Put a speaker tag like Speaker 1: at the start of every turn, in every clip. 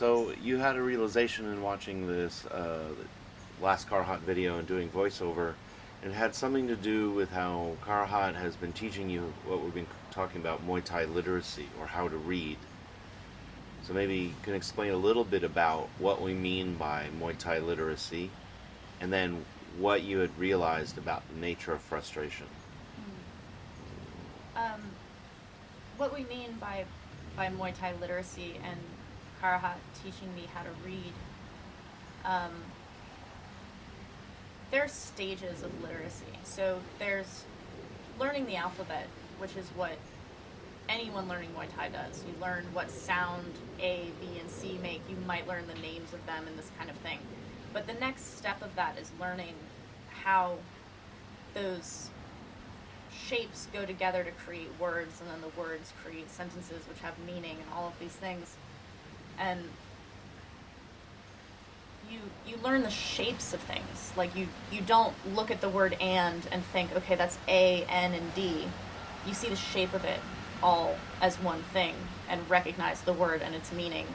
Speaker 1: So you had a realization in watching this last Carhot video and doing voiceover, and it had something to do with how Carhot has been teaching you what we've been talking about, Muay Thai literacy, or how to read. So maybe you can explain a little bit about what we mean by Muay Thai literacy, and then what you had realized about the nature of frustration.
Speaker 2: Um, what we mean by Muay Thai literacy and Karahat teaching me how to read, um, there's stages of literacy. So there's learning the alphabet, which is what anyone learning Muay Thai does. You learn what sound A, B, and C make. You might learn the names of them and this kind of thing. But the next step of that is learning how those shapes go together to create words, and then the words create sentences which have meaning and all of these things. And you learn the shapes of things. Like you don't look at the word and think, okay, that's A, N, and D. You see the shape of it all as one thing and recognize the word and its meaning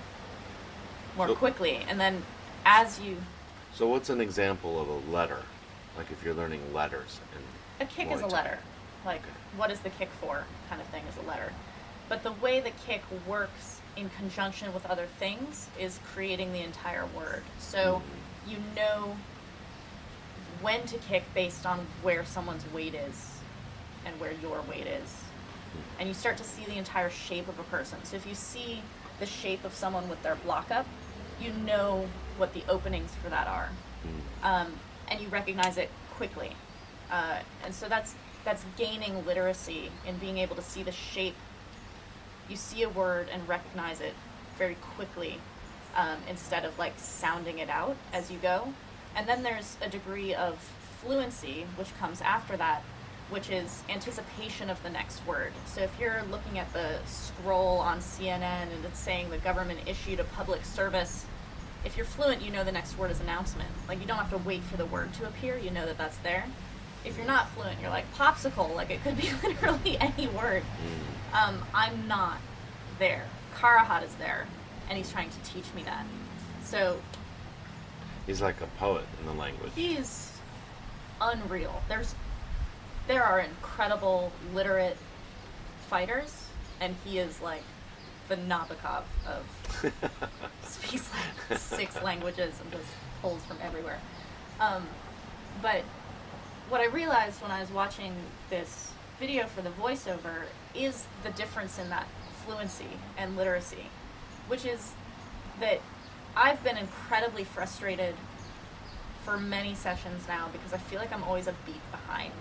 Speaker 2: more quickly. And then as you...
Speaker 1: So what's an example of a letter? Like if you're learning letters.
Speaker 2: A kick is a letter. Like, what is the kick for kind of thing is a letter. But the way the kick works in conjunction with other things is creating the entire word. So you know when to kick based on where someone's weight is and where your weight is. And you start to see the entire shape of a person. So if you see the shape of someone with their block up, you know what the openings for that are. And you recognize it quickly. And so that's gaining literacy in being able to see the shape. You see a word and recognize it very quickly instead of like sounding it out as you go. And then there's a degree of fluency which comes after that, which is anticipation of the next word. So if you're looking at the scroll on CNN and it's saying the government issued a public service, if you're fluent, you know the next word is announcement. Like you don't have to wait for the word to appear, you know that that's there. If you're not fluent, you're like popsicle, like it could be literally any word. I'm not there. Karahat is there, and he's trying to teach me that. So
Speaker 1: he's like a poet in the language.
Speaker 2: He's unreal. There are incredible literate fighters, and he is like the Nabokov of speaks like 6 languages and just pulls from everywhere. But what I realized when I was watching this video for the voiceover is the difference in that fluency and literacy, which is that I've been incredibly frustrated for many sessions now because I feel like I'm always a beat behind.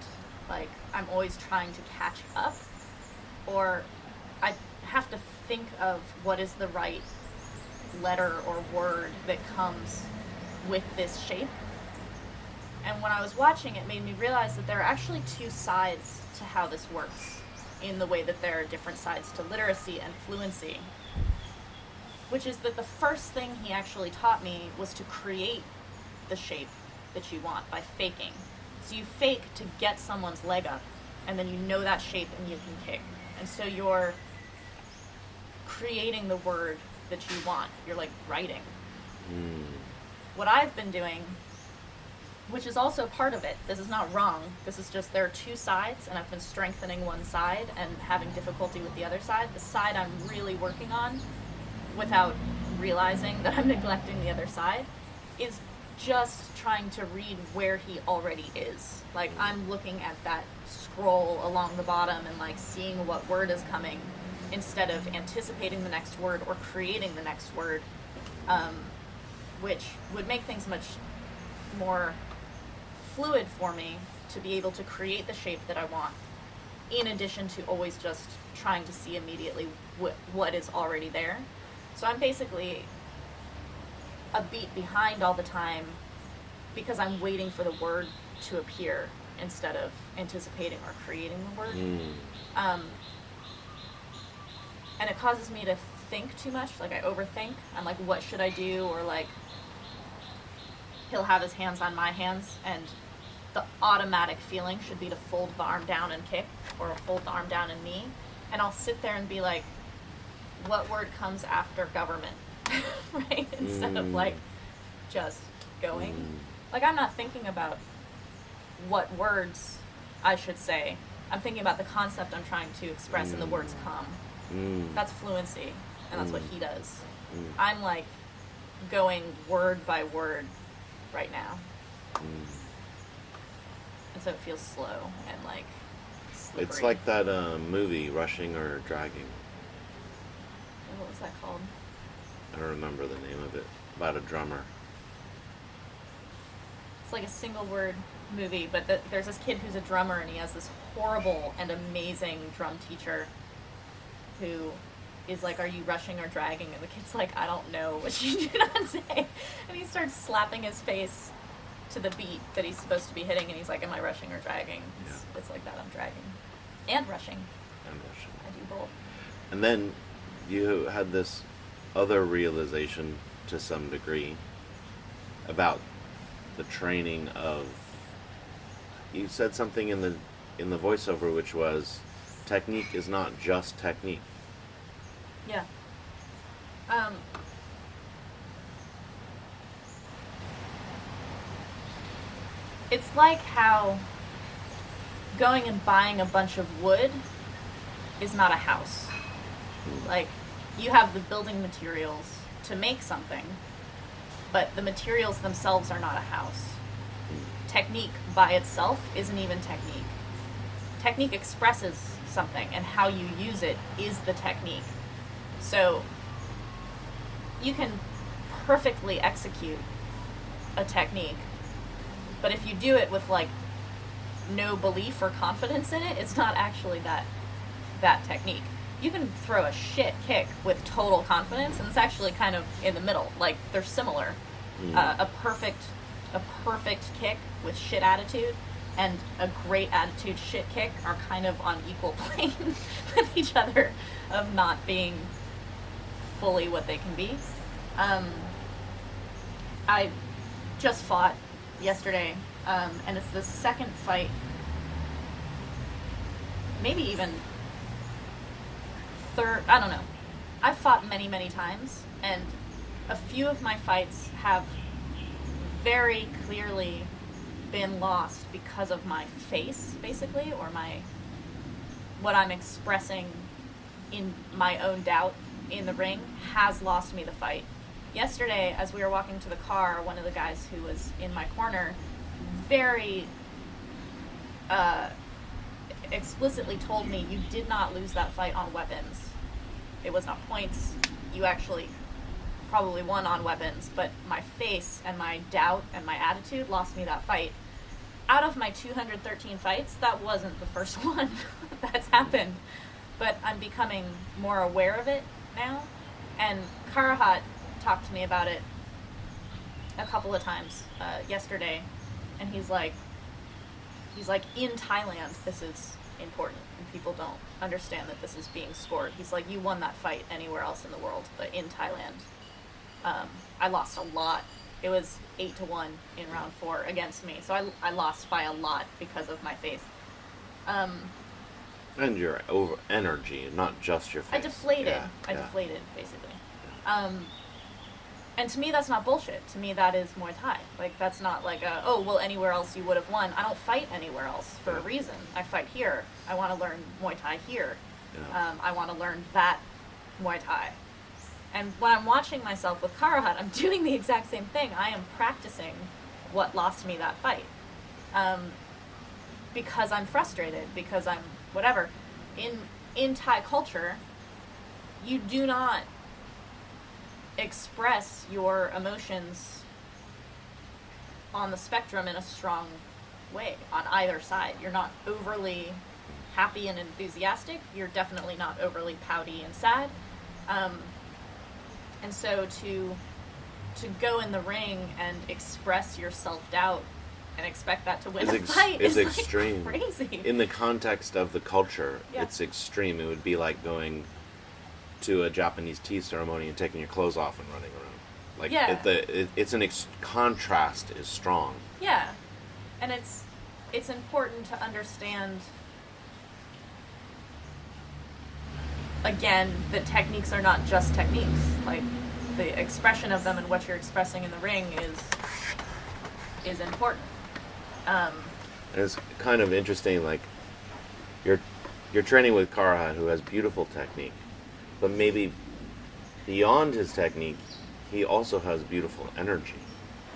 Speaker 2: Like I'm always trying to catch up, or I have to think of what is the right letter or word that comes with this shape. And when I was watching, it made me realize that there are actually 2 sides to how this works, in the way that there are different sides to literacy and fluency. Which is that the first thing he actually taught me was to create the shape that you want by faking. So you fake to get someone's leg up, and then you know that shape and you can kick. And so you're creating the word that you want. You're like writing. What I've been doing, which is also part of it, this is not wrong, this is just there are 2 sides, and I've been strengthening one side and having difficulty with the other side. The side I'm really working on, without realizing that I'm neglecting the other side, is just trying to read where he already is. Like I'm looking at that scroll along the bottom and like seeing what word is coming instead of anticipating the next word or creating the next word, which would make things much more fluid for me to be able to create the shape that I want, in addition to always just trying to see immediately what is already there. So I'm basically a beat behind all the time because I'm waiting for the word to appear instead of anticipating or creating the word. And it causes me to think too much, like I overthink. I'm like, what should I do? Or like, he'll have his hands on my hands, and the automatic feeling should be to fold the arm down and kick, or fold the arm down and knee. And I'll sit there and be like, what word comes after government? right? Instead of like just going. Like, I'm not thinking about what words I should say. I'm thinking about the concept I'm trying to express and the words come. That's fluency, and that's what he does. I'm like going word by word right now. And so it feels slow and like slippery.
Speaker 1: It's like that movie, Rushing or Dragging.
Speaker 2: What was that called?
Speaker 1: I don't remember the name of it. About a drummer.
Speaker 2: It's like a single word movie, but there's this kid who's a drummer, and he has this horrible and amazing drum teacher who is like, "Are you rushing or dragging?" And the kid's like, "I don't know what you do not say." And he starts slapping his face to the beat that he's supposed to be hitting, and he's like, "Am I rushing or dragging?" It's like that. I'm dragging. And rushing.
Speaker 1: And rushing.
Speaker 2: I do both.
Speaker 1: And then you had this other realization to some degree about the training of, you said something in the voiceover, which was technique is not just technique.
Speaker 2: Yeah. It's like how going and buying a bunch of wood is not a house. Like, you have the building materials to make something, but the materials themselves are not a house. Technique by itself isn't even technique. Technique expresses something, and how you use it is the technique. So you can perfectly execute a technique, but if you do it with like no belief or confidence in it, it's not actually that technique. You can throw a shit kick with total confidence, and it's actually kind of in the middle. Like, they're similar. A perfect kick with shit attitude and a great attitude shit kick are kind of on equal plane with each other of not being fully what they can be. I just fought yesterday, and it's the second fight, maybe even third, I don't know. I've fought many, many times, and a few of my fights have very clearly been lost because of my face, basically, or what I'm expressing in my own doubt in the ring has lost me the fight. Yesterday, as we were walking to the car, one of the guys who was in my corner very explicitly told me, "You did not lose that fight on weapons. It was not points. You actually probably won on weapons, but my face and my doubt and my attitude lost me that fight." Out of my 213 fights, that wasn't the first one that's happened, but I'm becoming more aware of it now. And Karahat talked to me about it a couple of times yesterday, and he's like, in Thailand, this is important, and people don't understand that this is being scored. He's like, you won that fight anywhere else in the world, but in Thailand, I lost a lot. It was 8-1 in round 4 against me, so I lost by a lot because of my face.
Speaker 1: And your over energy, not just your face.
Speaker 2: I deflated. I deflated, basically. And to me, that's not bullshit. To me, that is Muay Thai. Like, that's not like anywhere else you would have won. I don't fight anywhere else for a reason. I fight here. I want to learn Muay Thai here. Yeah. I want to learn that Muay Thai. And when I'm watching myself with Karahat, I'm doing the exact same thing. I am practicing what lost me that fight. Because I'm frustrated, because I'm whatever. In Thai culture, you do not express your emotions on the spectrum in a strong way on either side. You're not overly happy and enthusiastic. You're definitely not overly pouty and sad. And so to go in the ring and express your self-doubt and expect that to win a fight is
Speaker 1: extreme.
Speaker 2: Like crazy.
Speaker 1: In the context of the culture, it's extreme. It would be like going to a Japanese tea ceremony and taking your clothes off and running around. Like, it's contrast is strong.
Speaker 2: Yeah, and it's important to understand, again, that techniques are not just techniques. Like, the expression of them and what you're expressing in the ring is important.
Speaker 1: And it's kind of interesting, like you're training with Karhat, who has beautiful technique, but maybe beyond his technique, he also has beautiful energy.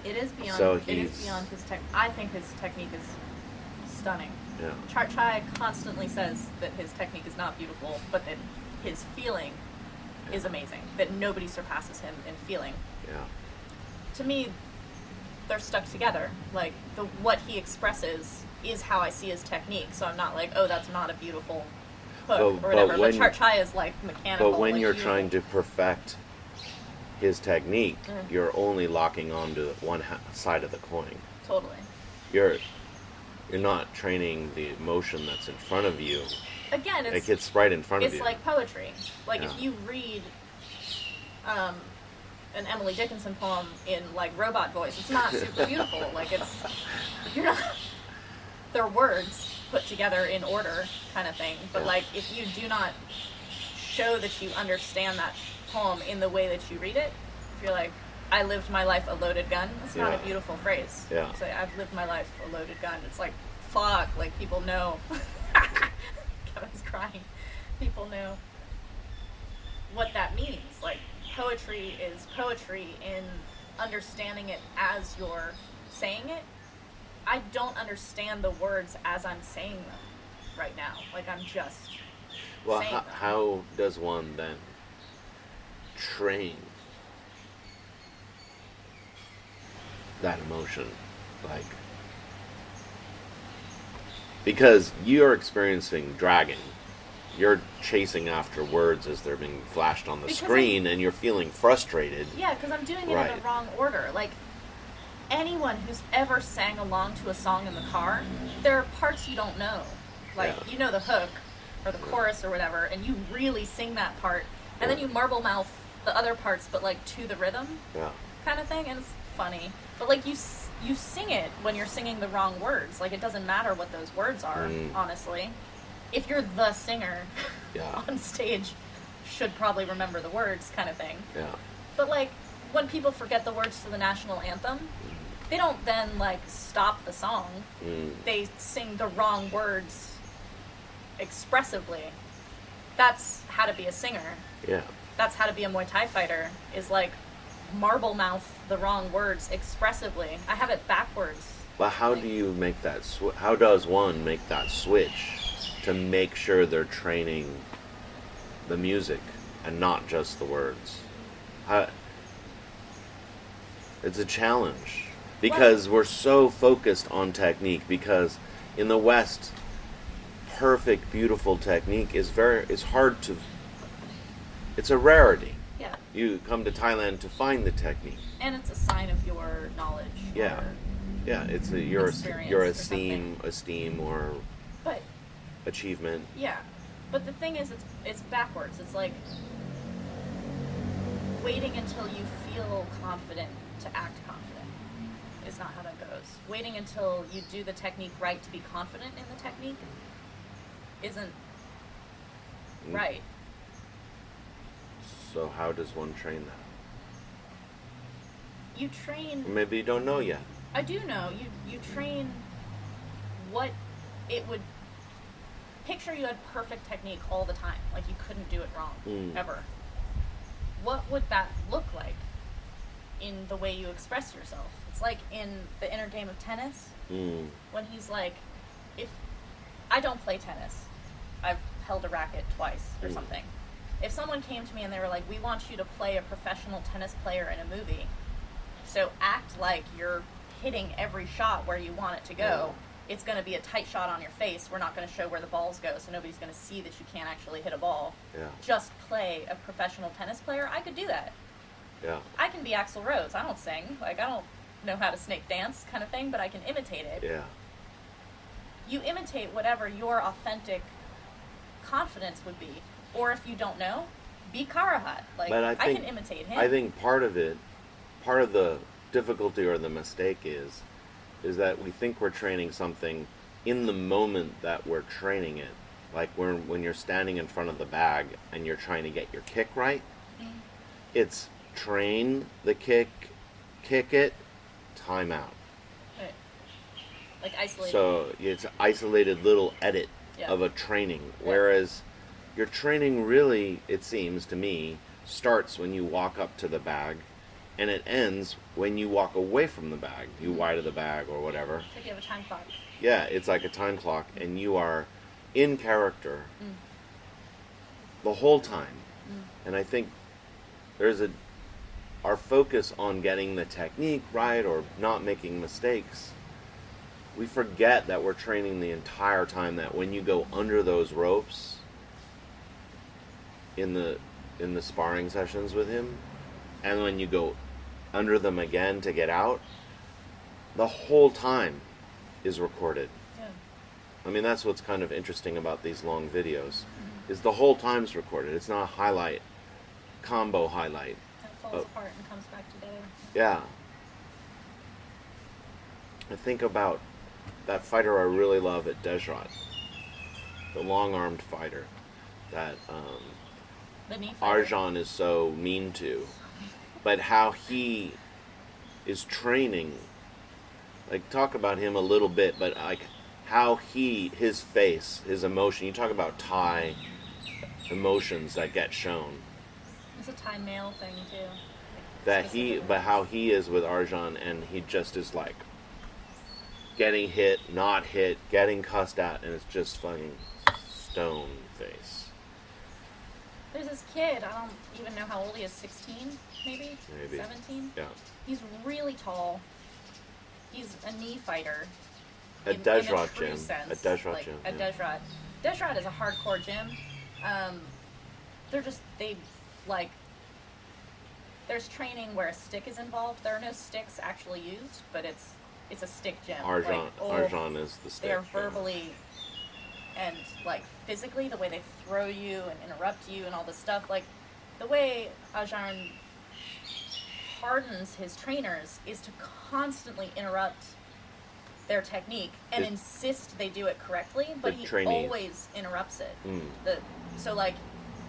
Speaker 2: It is beyond.
Speaker 1: So
Speaker 2: it is beyond his tech. I think his technique is stunning.
Speaker 1: Yeah.
Speaker 2: Chai constantly says that his technique is not beautiful, but that his feeling is amazing. That nobody surpasses him in feeling.
Speaker 1: Yeah.
Speaker 2: To me, they're stuck together. Like what he expresses is how I see his technique. So I'm not like, oh, that's not a beautiful hook or whatever. But Chai is like mechanical.
Speaker 1: But when
Speaker 2: like
Speaker 1: you're
Speaker 2: beautiful.
Speaker 1: trying to perfect his technique, you're only locking onto one side of the coin.
Speaker 2: Totally.
Speaker 1: You're not training the emotion that's in front of you.
Speaker 2: Again,
Speaker 1: it's right in front of you.
Speaker 2: It's like poetry. Like
Speaker 1: Yeah.
Speaker 2: if you read an Emily Dickinson poem in like robot voice, it's not super beautiful. Like you're not. They're words put together in order, kind of thing. But like if you do not show that you understand that poem in the way that you read it, if you're like, I lived my life a loaded gun, that's not a beautiful phrase.
Speaker 1: Yeah.
Speaker 2: Say, I've lived my life a loaded gun. It's like, fuck, like people know. Kevin's crying. People know what that means. Like, poetry is poetry in understanding it as you're saying it. I don't understand the words as I'm saying them right now. Like, I'm just saying them.
Speaker 1: How does one then train that emotion? Like, because you're experiencing dragging, you're chasing after words as they're being flashed on the screen, and you're feeling frustrated.
Speaker 2: Yeah, because I'm doing it in the wrong order. Like, anyone who's ever sang along to a song in the car, there are parts you don't know. Like, you know the hook, or the chorus, or whatever, and you really sing that part, and then you marble mouth the other parts, but like to the rhythm, kind of thing, and it's funny. But like you sing it when you're singing the wrong words. Like, it doesn't matter what those words are, honestly. If you're the singer on stage, should probably remember the words, kind of thing.
Speaker 1: Yeah.
Speaker 2: But like when people forget the words to the national anthem, they don't then like stop the song. They sing the wrong words expressively. That's how to be a singer. Yeah. That's how to be a Muay Thai fighter, is like marble mouth the wrong words expressively. I have it backwards.
Speaker 1: But how do you make that how does one make that switch to make sure they're training the music and not just the words? It's a challenge because we're so focused on technique, because in the West, perfect, beautiful technique is hard to, it's a rarity.
Speaker 2: Yeah.
Speaker 1: You come to Thailand to find the technique.
Speaker 2: And it's a sign of your knowledge.
Speaker 1: Yeah. Yeah, it's your esteem or achievement.
Speaker 2: Yeah. But the thing is, it's backwards. It's like waiting until you feel confident to act confident is not how that goes. Waiting until you do the technique right to be confident in the technique isn't right.
Speaker 1: So how does one train that?
Speaker 2: You train...
Speaker 1: Maybe you don't know yet.
Speaker 2: I do know. You train what it would... Picture you had perfect technique all the time. Like you couldn't do it wrong. Ever. What would that look like in the way you express yourself? It's like in the inner game of tennis. When he's like, if... I don't play tennis. I've held a racket twice or something. If someone came to me and they were like, we want you to play a professional tennis player in a movie, so act like you're hitting every shot where you want it to go. It's going to be a tight shot on your face. We're not going to show where the balls go, so nobody's going to see that you can't actually hit a ball. Just play a professional tennis player. I could do that. I can be Axl Rose. I don't sing. Like, I don't know how to snake dance kind of thing, but I can imitate it. You imitate whatever your authentic confidence would be. Or if you don't know, be Karahat. Like, I can imitate him.
Speaker 1: I think part of the difficulty or the mistake is that we think we're training something in the moment that we're training it. Like when you're standing in front of the bag and you're trying to get your kick right, it's train the kick it, time out.
Speaker 2: Right. Like isolated.
Speaker 1: So it's an isolated little edit of a training. Whereas your training really, it seems to me, starts when you walk up to the bag and it ends when you walk away from the bag. You wide of the bag or whatever.
Speaker 2: It's like you have a time clock.
Speaker 1: Yeah, it's like a time clock, and you are in character the whole time. And I think there's our focus on getting the technique right or not making mistakes. We forget that we're training the entire time, that when you go under those ropes in the sparring sessions with him, and when you go under them again to get out, the whole time is recorded.
Speaker 2: Yeah.
Speaker 1: I mean, that's what's kind of interesting about these long videos, is the whole time's recorded. It's not a highlight, combo highlight.
Speaker 2: It falls apart and comes back together.
Speaker 1: Yeah. I think about that fighter I really love at Desrat, the long-armed fighter that
Speaker 2: The knee fighter.
Speaker 1: Arjan is so mean to, but how he is training. Like, talk about him a little bit, but like how his face, his emotion. You talk about Thai emotions that get shown.
Speaker 2: It's a Thai male thing too.
Speaker 1: But how he is with Arjan, and he just is like getting hit, not hit, getting cussed at, and it's just fucking stone face.
Speaker 2: There's this kid, I don't even know how old he is, 16 maybe? 17?
Speaker 1: Yeah.
Speaker 2: He's really tall. He's a knee fighter.
Speaker 1: At Desrat gym. At Desrat gym.
Speaker 2: At Desrat. Desrat is a hardcore gym. There's training where a stick is involved. There are no sticks actually used, but it's a stick gym.
Speaker 1: Arjan is the stick.
Speaker 2: They're verbally and like physically, the way they throw you and interrupt you and all this stuff. Like the way Arjan hardens his trainers is to constantly interrupt their technique and insist they do it correctly, but he always interrupts it. So like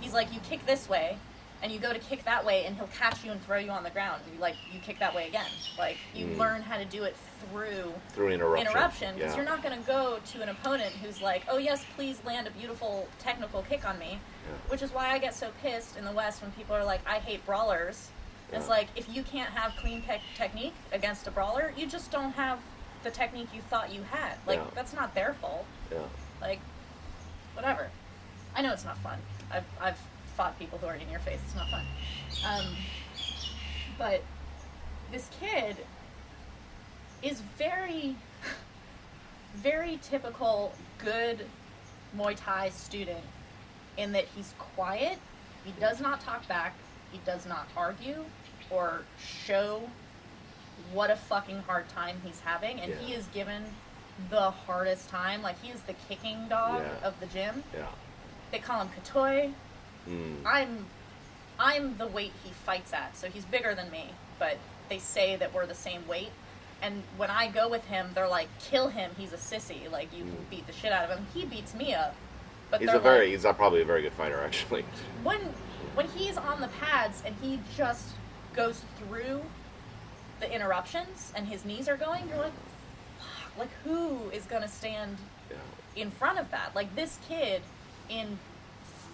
Speaker 2: he's like, you kick this way and you go to kick that way and he'll catch you and throw you on the ground. You kick that way again. Like you learn how to do it through interruption, because you're not going to go to an opponent who's like, oh yes, please land a beautiful technical kick on me, which is why I get so pissed in the West when people are like, I hate brawlers. It's like, if you can't have clean technique against a brawler, you just don't have the technique you thought you had. Like, that's not their fault.
Speaker 1: Yeah.
Speaker 2: Like, whatever. I know it's not fun. I've fought people who are in your face. It's not fun. But this kid is very, very typical good Muay Thai student in that he's quiet. He does not talk back. He does not argue or show what a fucking hard time he's having, and he is given the hardest time. Like, he is the kicking dog of the gym. Yeah. They call him Katoy. I'm the weight he fights at, so he's bigger than me, but they say that we're the same weight. And when I go with him, they're like, kill him, he's a sissy. Like, you can beat the shit out of him. He beats me up. But he's
Speaker 1: probably a very good fighter, actually.
Speaker 2: When he's on the pads and he just goes through the interruptions and his knees are going, you're like, fuck, like, who is going to stand in front of that? Like, this kid in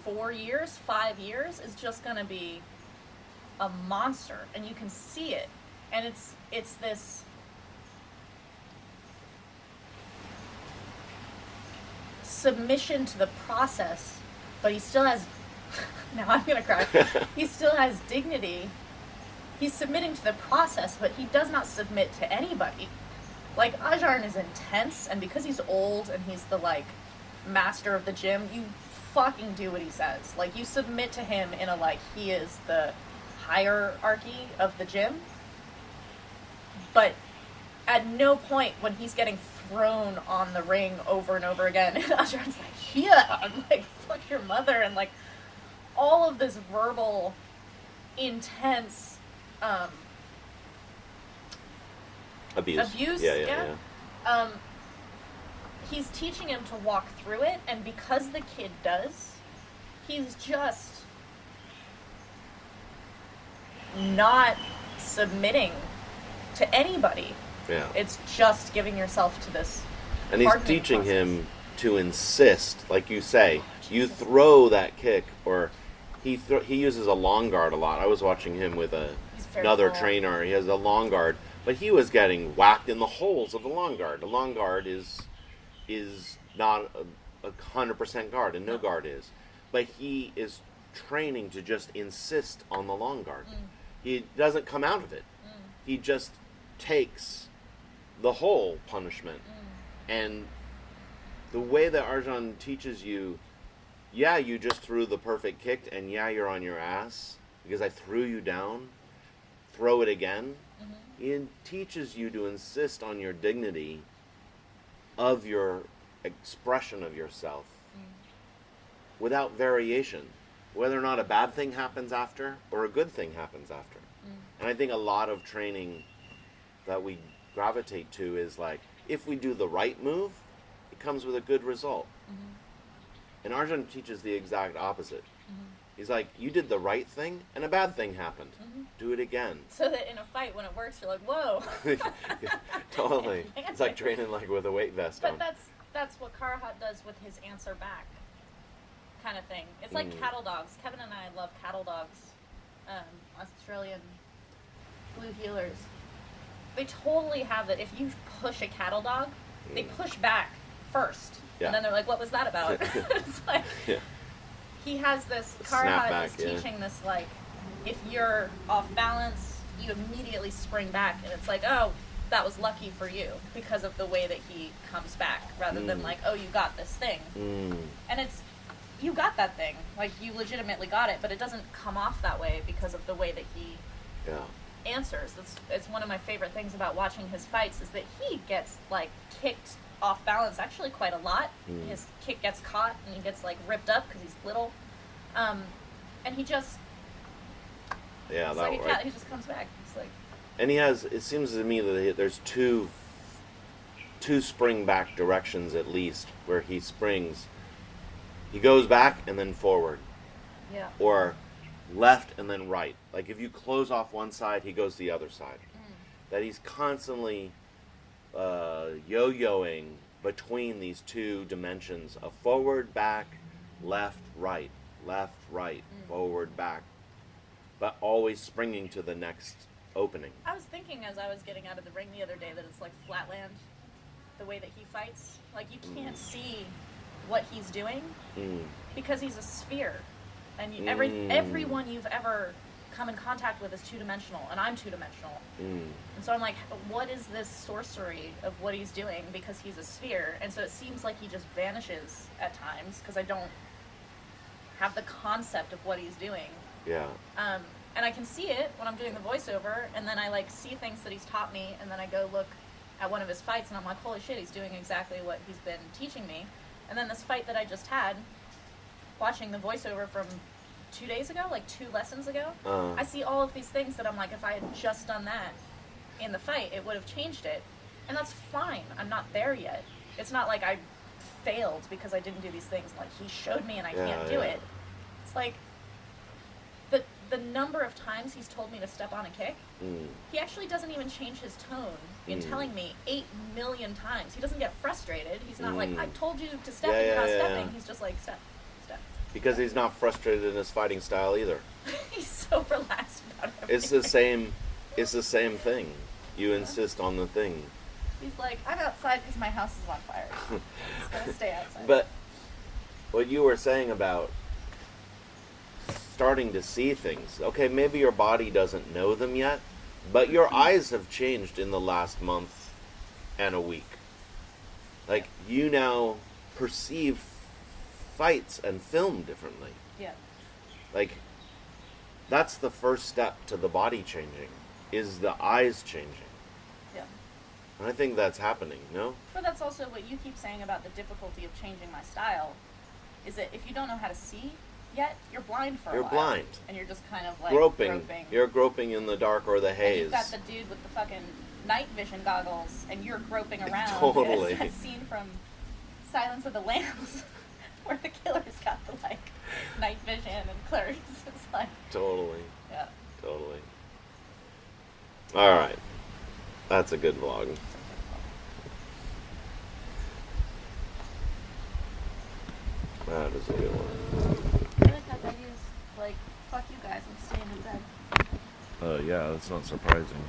Speaker 2: 5 years is just going to be a monster, and you can see it. And it's this submission to the process, but he still has now I'm gonna cry. He still has dignity. He's submitting to the process, but he does not submit to anybody. Like, Arjan is intense, and because he's old and he's the like master of the gym, you fucking do what he says. Like, you submit to him in a like, he is the hierarchy of the gym. But at no point when he's getting thrown on the ring over and over again, and Arjan's like, yeah, I'm like, fuck your mother, and like all of this verbal, intense abuse. Yeah. He's teaching him to walk through it, and because the kid does, he's just not submitting to anybody.
Speaker 1: Yeah.
Speaker 2: It's just giving yourself to this.
Speaker 1: And he's
Speaker 2: hardening
Speaker 1: teaching
Speaker 2: process.
Speaker 1: him to insist, like you say, you throw that kick, or he uses a long guard a lot. I was watching him with another
Speaker 2: cool.
Speaker 1: trainer. He has a long guard, but he was getting whacked in the holes of the long guard. The long guard is not a 100% guard, and no guard is. But he is training to just insist on the long guard. He doesn't come out of it. He just takes the whole punishment. And the way that Arjan teaches you, yeah, you just threw the perfect kick, and yeah, you're on your ass because I threw you down. Throw it again. He teaches you to insist on your dignity of your expression of yourself without variation, whether or not a bad thing happens after or a good thing happens after. And I think a lot of training that we gravitate to is like, if we do the right move, it comes with a good result. And Arjun teaches the exact opposite. He's like, you did the right thing and a bad thing happened. Do it again.
Speaker 2: So that in a fight, when it works, you're like, whoa.
Speaker 1: Totally. It's like training like with a weight vest on.
Speaker 2: But that's what Karahat does with his answer back kind of thing. It's like cattle dogs. Kevin and I love cattle dogs. Australian blue heelers. They totally have that. If you push a cattle dog, they push back first.
Speaker 1: Yeah.
Speaker 2: And then they're like, what was that about? It's like, he has this, Karahat is teaching this, like, if you're off balance, you immediately spring back. And it's like, oh, that was lucky for you because of the way that he comes back, rather than like, oh, you got this thing. And it's, you got that thing. Like, you legitimately got it, but it doesn't come off that way because of the way that he answers. It's one of my favorite things about watching his fights is that he gets, like, kicked off balance actually quite a lot. His kick gets caught and he gets, like, ripped up because he's little. And he just...
Speaker 1: Yeah,
Speaker 2: it's
Speaker 1: that
Speaker 2: like a cat. He just comes back. It's like...
Speaker 1: And he has, it seems to me that there's two spring back directions at least, where he springs. He goes back and then forward.
Speaker 2: Yeah.
Speaker 1: Or left and then right. Like if you close off one side, he goes the other side. That he's constantly yo-yoing between these two dimensions of forward, back, left, right, forward, back. But always springing to the next opening.
Speaker 2: I was thinking as I was getting out of the ring the other day that it's like flatland, the way that he fights. Like, you can't see what he's doing because he's a sphere. And everyone you've ever come in contact with is two-dimensional, and I'm two-dimensional. And so I'm like, what is this sorcery of what he's doing? Because he's a sphere. And so it seems like he just vanishes at times because I don't have the concept of what he's doing.
Speaker 1: Yeah.
Speaker 2: And I can see it when I'm doing the voiceover, and then I like see things that he's taught me, and then I go look at one of his fights, and I'm like, holy shit, he's doing exactly what he's been teaching me. And then this fight that I just had, watching the voiceover from 2 days ago, like 2 lessons ago, I see all of these things that I'm like, if I had just done that in the fight, it would have changed it. And that's fine. I'm not there yet. It's not like I failed because I didn't do these things. Like, he showed me and I can't do it. It's like, the number of times he's told me to step on a kick, he actually doesn't even change his tone in telling me 8 million times. He doesn't get frustrated. He's not like, I told you to step and you're not stepping. He's just like, step.
Speaker 1: Because he's not frustrated in his fighting style either.
Speaker 2: He's so relaxed about everything.
Speaker 1: It's the same thing. You insist on the thing.
Speaker 2: He's like, I'm outside because my house is on fire. It's going to stay outside.
Speaker 1: But what you were saying about starting to see things, okay, maybe your body doesn't know them yet, but your eyes have changed in the last month and a week. Like, you now perceive fights and film differently.
Speaker 2: Yeah.
Speaker 1: Like, that's the first step to the body changing, is the eyes changing.
Speaker 2: Yeah.
Speaker 1: And I think that's happening, no?
Speaker 2: But that's also what you keep saying about the difficulty of changing my style, is that if you don't know how to see yet, you're blind for a while.
Speaker 1: You're blind.
Speaker 2: And you're just kind of like
Speaker 1: groping. You're groping in the dark or the haze.
Speaker 2: And you've got the dude with the fucking night vision goggles, and you're groping around.
Speaker 1: Totally.
Speaker 2: It's that scene from Silence of the Lambs where the killer's got the, like, night vision and clearance. It's like...
Speaker 1: Totally.
Speaker 2: Yeah.
Speaker 1: Totally. All right, that's a good vlog. That is a good one.
Speaker 2: I like how Betty's like, fuck you guys, I'm staying in bed.
Speaker 1: Yeah, that's not surprising.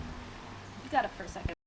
Speaker 2: You got up for a second.